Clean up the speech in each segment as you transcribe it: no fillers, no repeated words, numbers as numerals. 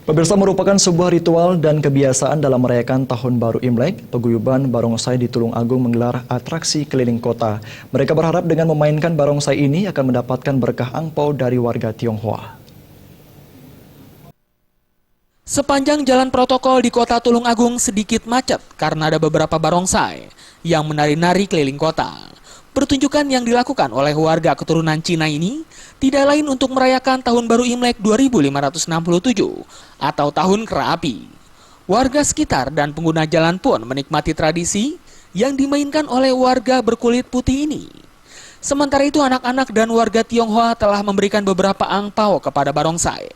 Pemirsa, merupakan sebuah ritual dan kebiasaan dalam merayakan Tahun Baru Imlek. Paguyuban Barongsai di Tulungagung menggelar atraksi keliling kota. Mereka berharap dengan memainkan barongsai ini akan mendapatkan berkah angpau dari warga Tionghoa. Sepanjang jalan protokol di kota Tulungagung sedikit macet karena ada beberapa barongsai yang menari-nari keliling kota. Pertunjukan yang dilakukan oleh warga keturunan Cina ini tidak lain untuk merayakan Tahun Baru Imlek 2567 atau Tahun Kera Api. Warga sekitar dan pengguna jalan pun menikmati tradisi yang dimainkan oleh warga berkulit putih ini. Sementara itu anak-anak dan warga Tionghoa telah memberikan beberapa angpau kepada barongsai.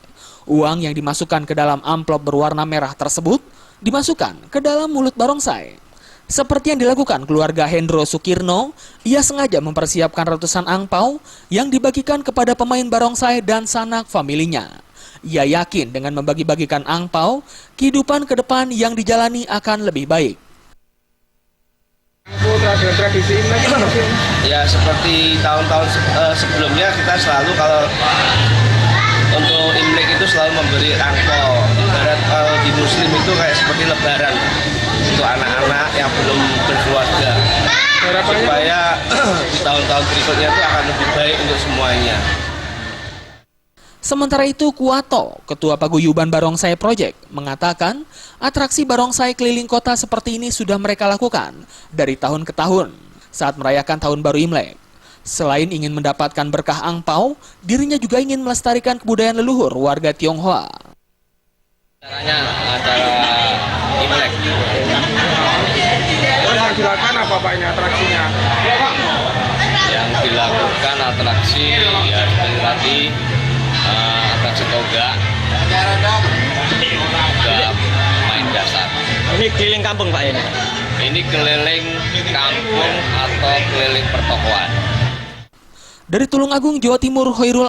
Uang yang dimasukkan ke dalam amplop berwarna merah tersebut dimasukkan ke dalam mulut barongsai. Seperti yang dilakukan keluarga Hendro Sukirno, ia sengaja mempersiapkan ratusan angpau yang dibagikan kepada pemain barongsai dan sanak familinya. Ia yakin dengan membagi-bagikan angpau, kehidupan ke depan yang dijalani akan lebih baik. Tradisi Imlek gimana sih? Ya seperti tahun-tahun sebelumnya kita selalu kalau untuk Imlek itu selalu memberi angpau. Ibarat kalau di Muslim itu kayak seperti Lebaran untuk anak-anak yang belum berkeluarga. Supaya di tahun-tahun berikutnya itu akan lebih baik untuk semuanya. Sementara itu Kuato, Ketua Paguyuban Barongsai Project, mengatakan atraksi barongsai keliling kota seperti ini sudah mereka lakukan dari tahun ke tahun saat merayakan Tahun Baru Imlek. Selain ingin mendapatkan berkah angpau, dirinya juga ingin melestarikan kebudayaan leluhur warga Tionghoa. Caranya acara Imlek. Yang dilakukan apa Pak ini atraksinya? Yang dilakukan atraksi ya seperti tadi atraksi toga, main dasar. Ini keliling kampung Pak ini? Ini keliling kampung atau keliling pertokoan. Dari Tulungagung, Jawa Timur, Hoirul